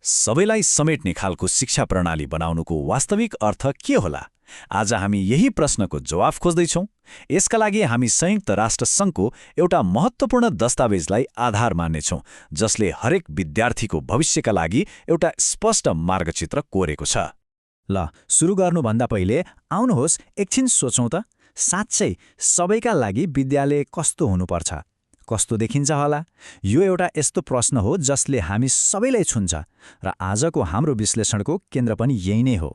सबैलाई समेट्ने खालको शिक्षा प्रणाली बनाउनुको वास्तविक अर्थ के होला? आज हामी यही प्रश्नको जवाफ खोज्दैछौँ। यसका लागि हामी संयुक्त राष्ट्र सङ्घको एउटा महत्त्वपूर्ण दस्तावेजलाई आधार मान्नेछौँ, जसले हरेक विद्यार्थीको भविष्यका लागि एउटा स्पष्ट मार्गचित्र कोरेको छ। ल, सुरु गर्नुभन्दा पहिले आउनुहोस् एकछिन सोचौँ त, साँच्चै सबैका लागि विद्यालय कस्तो हुनुपर्छ? कस्तो देखिन्छ होला? यो एउटा यस्तो प्रश्न हो जसले हामी सबैलाई छुन्छ र आजको हाम्रो विश्लेषणको केन्द्र पनि यही नै हो।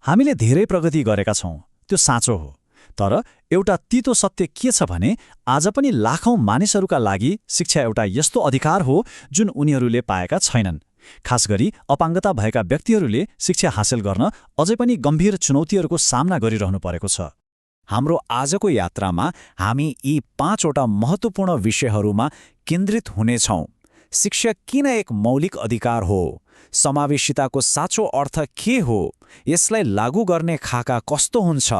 हामीले धेरै प्रगति गरेका छौँ, त्यो साँचो हो। तर एउटा तीतो सत्य के छ भने आज पनि लाखौँ मानिसहरूका लागि शिक्षा एउटा यस्तो अधिकार हो जुन उनीहरूले पाएका छैनन्। खास गरी अपाङ्गता भएका व्यक्तिहरूले शिक्षा हासिल गर्न अझै पनि गम्भीर चुनौतीहरूको सामना गरिरहनु परेको छ। हाम्रो आजको यात्रामा हामी यी 5वटा महत्त्वपूर्ण विषयहरूमा केन्द्रित हुनेछौँ। शिक्षा किन एक मौलिक अधिकार हो? समावेशिताको साँचो अर्थ के हो? यसलाई लागू गर्ने खाका कस्तो हुन्छ?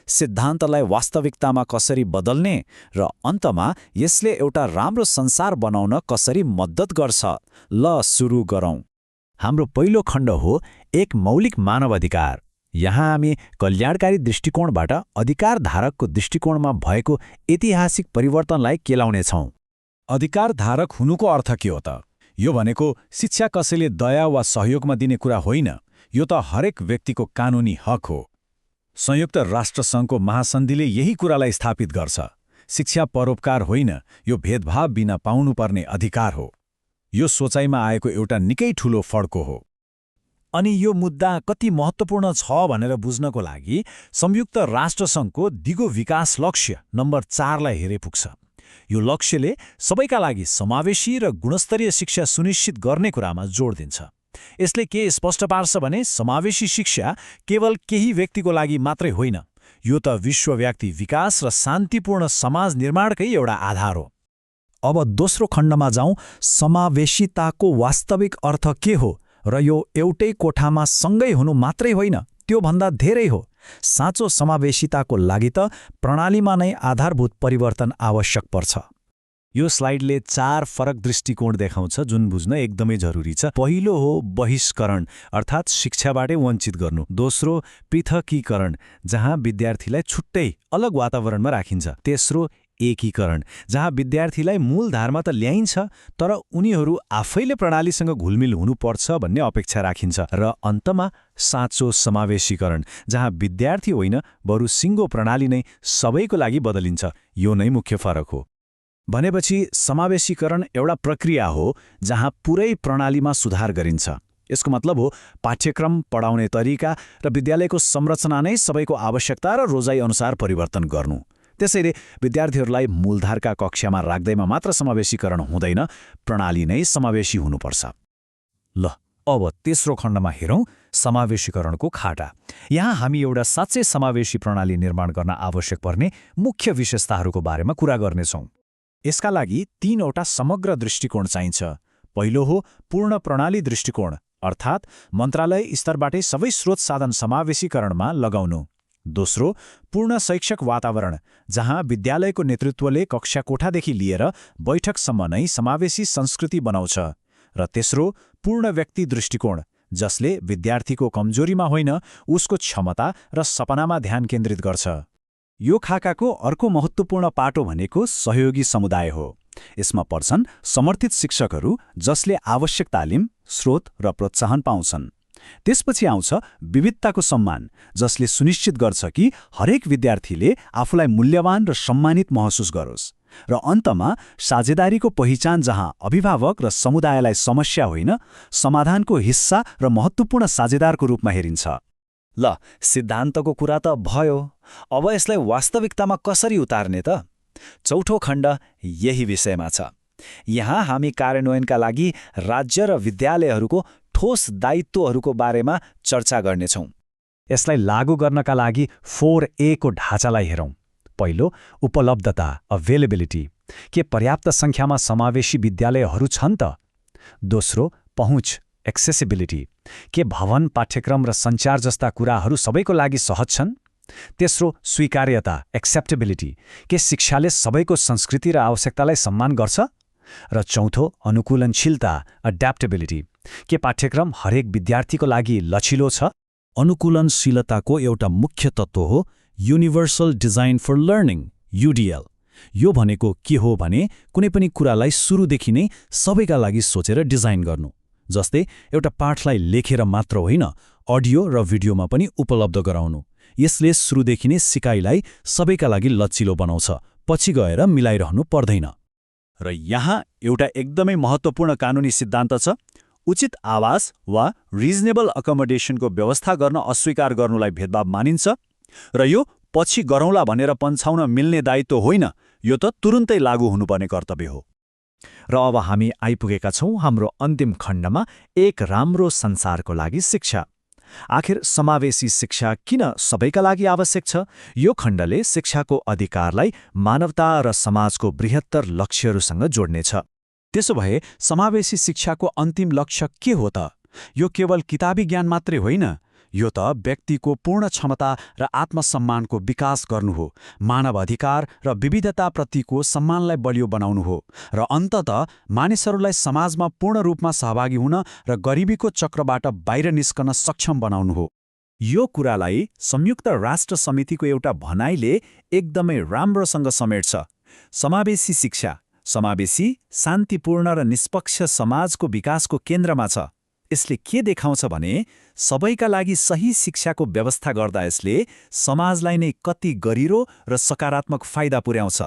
सिद्धान्तलाई वास्तविकतामा कसरी बदल्ने र अन्तमा यसले एउटा राम्रो संसार बनाउन कसरी मद्दत गर्छ? ल, सुरु गरौँ। हाम्रो पहिलो खण्ड हो एक मौलिक मानव अधिकार। यहाँ हामी कल्याणकारी दृष्टिकोणबाट अधिकारधारकको दृष्टिकोणमा भएको ऐतिहासिक परिवर्तनलाई केलाउनेछौँ। अधिकारधारक हुनुको अर्थ के हो त? यो भनेको शिक्षा कसैले दया वा सहयोगमा दिने कुरा होइन, यो त हरेक व्यक्तिको कानुनी हक हो। संयुक्त राष्ट्रसङ्घको महासन्धिले यही कुरालाई स्थापित गर्छ। शिक्षा परोपकार होइन, यो भेदभाव बिना पाउनुपर्ने अधिकार हो। यो सोचाइमा आएको एउटा निकै ठूलो फड्को हो। अनि यो मुद्दा कति महत्त्वपूर्ण छ भनेर बुझ्नको लागि संयुक्त राष्ट्रसङ्घको दिगो विकास लक्ष्य नम्बर 4 लाई हेरे पुग्छ। यो लक्ष्यले सबैका लागि समावेशी र गुणस्तरीय शिक्षा सुनिश्चित गर्ने कुरामा जोड दिन्छ। यसले के स्पष्ट पार्छ भने समावेशी शिक्षा केवल केही व्यक्तिको लागि मात्रै होइन, यो त विश्वव्यापी विकास र शान्तिपूर्ण समाज निर्माणकै एउटा आधार हो। अब दोस्रो खण्डमा जाउँ, समावेशिताको वास्तविक अर्थ के हो र यो एउटै कोठामा सँगै हुनु मात्रै होइन, त्योभन्दा धेरै हो। साँचो समावेशिताको लागि त प्रणालीमा नै आधारभूत परिवर्तन आवश्यक पर्छ। यो स्लाइडले 4 फरक दृष्टिकोण देखाउँछ जुन बुझ्न एकदमै जरुरी छ। पहिलो हो बहिष्करण, अर्थात् शिक्षाबाटै वञ्चित गर्नु। दोस्रो पृथकीकरण, जहाँ विद्यार्थीलाई छुट्टै अलग वातावरणमा राखिन्छ। तेस्रो एकीकरण, जहाँ विद्यार्थीलाई मूलधारमा त ल्याइन्छ तर उनीहरू आफैले प्रणालीसँग घुलमिल हुनुपर्छ भन्ने अपेक्षा राखिन्छ। र अन्तमा साँचो समावेशीकरण, जहाँ विद्यार्थी होइन बरु सिङ्गो प्रणाली नै सबैको लागि बदलिन्छ। यो नै मुख्य फरक हो। भनेपछि समावेशीकरण एउटा प्रक्रिया हो जहाँ पुरै प्रणालीमा सुधार गरिन्छ। यसको मतलब हो पाठ्यक्रम, पढाउने तरिका र विद्यालयको संरचना नै सबैको आवश्यकता र रोजाइ अनुसार परिवर्तन गर्नु। त्यसैले विद्यार्थीहरूलाई मूलधारका कक्षामा राख्दैमा मात्र समावेशीकरण हुँदैन, प्रणाली नै समावेशी हुनुपर्छ। ल, अब तेस्रो खण्डमा हेरौँ समावेशीकरणको खाटा। यहाँ हामी एउटा साँच्चै समावेशी प्रणाली निर्माण गर्न आवश्यक पर्ने मुख्य विशेषताहरूको बारेमा कुरा गर्नेछौँ। यसका लागि 3वटा समग्र दृष्टिकोण चाहिन्छ। पहिलो हो पूर्ण प्रणाली दृष्टिकोण, अर्थात् मन्त्रालय स्तरबाटै सबै स्रोत साधन समावेशीकरणमा लगाउनु। दोस्रो पूर्ण शैक्षिक वातावरण, जहाँ विद्यालयको नेतृत्वले कक्षा कोठादेखि लिएर बैठकसम्म नै समावेशी संस्कृति बनाउँछ। र तेस्रो पूर्ण व्यक्ति दृष्टिकोण, जसले विद्यार्थीको कमजोरीमा होइन उसको क्षमता र सपनामा ध्यान केन्द्रित गर्छ। यो खाकाको अर्को महत्त्वपूर्ण पाटो भनेको सहयोगी समुदाय हो। यसमा पर्छन् समर्थित शिक्षकहरू जसले आवश्यक तालिम, स्रोत र प्रोत्साहन पाउँछन्। त्यसपछि आउँछ विविधताको सम्मान, जसले सुनिश्चित गर्छ कि हरेक विद्यार्थीले आफूलाई मूल्यवान र सम्मानित महसुस गरोस्। र अन्तमा साझेदारीको पहिचान, जहाँ अभिभावक र समुदायलाई समस्या होइन समाधानको हिस्सा र महत्त्वपूर्ण साझेदारको रूपमा हेरिन्छ। ल, सिद्धान्तको कुरा त भयो, अब यसलाई वास्तविकतामा कसरी उतार्ने त? चौथो खण्ड यही विषयमा छ। यहाँ हामी कार्यान्वयनका लागि राज्य र विद्यालयहरूको ठोस दायित्वहरूको बारेमा चर्चा गर्नेछौँ। यसलाई लागू गर्नका लागि 4A को ढाँचालाई हेरौँ। पहिलो, उपलब्धता अवेलेबिलिटी, के पर्याप्त सङ्ख्यामा समावेशी विद्यालयहरू छन् त? दोस्रो, पहुँच एक्सेसिबिलिटी, के भवन, पाठ्यक्रम र सञ्चार जस्ता कुराहरू सबैको लागि सहज छन्? तेस्रो, स्वीकार्यता एक्सेप्टेबिलिटी, के शिक्षाले सबैको संस्कृति र आवश्यकतालाई सम्मान गर्छ? र चौथो, अनुकूलनशीलता एड्याप्टेबिलिटी, के पाठ्यक्रम हरेक विद्यार्थीको लागि लचिलो छ? अनुकूलनशीलताको एउटा मुख्य तत्त्व हो universal design for learning, UDL. यो भनेको के हो भने कुनै पनि कुरालाई सुरुदेखि नै सबैका लागि सोचेर डिजाइन गर्नु। जस्तै एउटा पाठलाई लेखेर मात्र होइन, अडियो र भिडियोमा पनि उपलब्ध गराउनु। यसले सुरुदेखि नै सिकाइलाई सबैका लागि लचिलो बनाउँछ, पछि गएर मिलाइरहनु पर्दैन। र यहाँ एउटा एकदमै महत्त्वपूर्ण कानुनी सिद्धान्त छ। उचित आवास वा रिजनेबल अकोमोडेसनको व्यवस्था गर्न अस्वीकार गर्नुलाई भेदभाव मानिन्छ र यो पछि गरौँला भनेर पन्छाउन मिल्ने दायित्व होइन, यो त तुरुन्तै लागू हुनुपर्ने कर्तव्य हो। र अब हामी आइपुगेका छौँ हाम्रो अन्तिम खण्डमा, एक राम्रो संसारको लागि शिक्षा। आखिर समावेशी शिक्षा किन सबैका लागि आवश्यक छ? यो खण्डले शिक्षाको अधिकारलाई मानवता र समाजको बृहत्तर लक्ष्यहरूसँग जोड्नेछ। त्यसो भए समावेशी शिक्षाको अन्तिम लक्ष्य के हो त? यो केवल किताबी ज्ञान मात्रै होइन, यो त व्यक्तिको पूर्ण क्षमता र आत्मसम्मानको विकास गर्नु हो, मानव अधिकार र विविधताप्रतिको सम्मानलाई बलियो बनाउनु हो, र अन्ततः मानिसहरूलाई समाजमा पूर्ण रूपमा सहभागी हुन र गरिबीको चक्रबाट बाहिर निस्कन सक्षम बनाउनु हो। यो कुरालाई संयुक्त राष्ट्र समितिको एउटा भनाइले एकदमै राम्रोसँग समेट्छ। समावेशी शिक्षा, समावेशी, शान्तिपूर्ण र निष्पक्ष समाजको विकासको केन्द्रमा छ। यसले के देखाउँछ भने सबैका लागि सही शिक्षाको व्यवस्था गर्दा यसले समाजलाई नै कति गरिरो र सकारात्मक फाइदा पुर्याउँछ।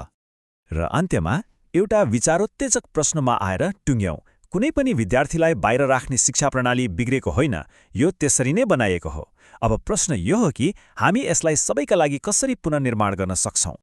र अन्त्यमा एउटा विचारोत्तेजक प्रश्नमा आएर टुङ्ग्यौं। कुनै पनि विद्यार्थीलाई बाहिर राख्ने शिक्षा प्रणाली बिग्रेको होइन, यो त्यसरी नै बनाइएको हो। अब प्रश्न यो हो कि हामी यसलाई सबैका लागि कसरी पुनर्निर्माण गर्न सक्छौं?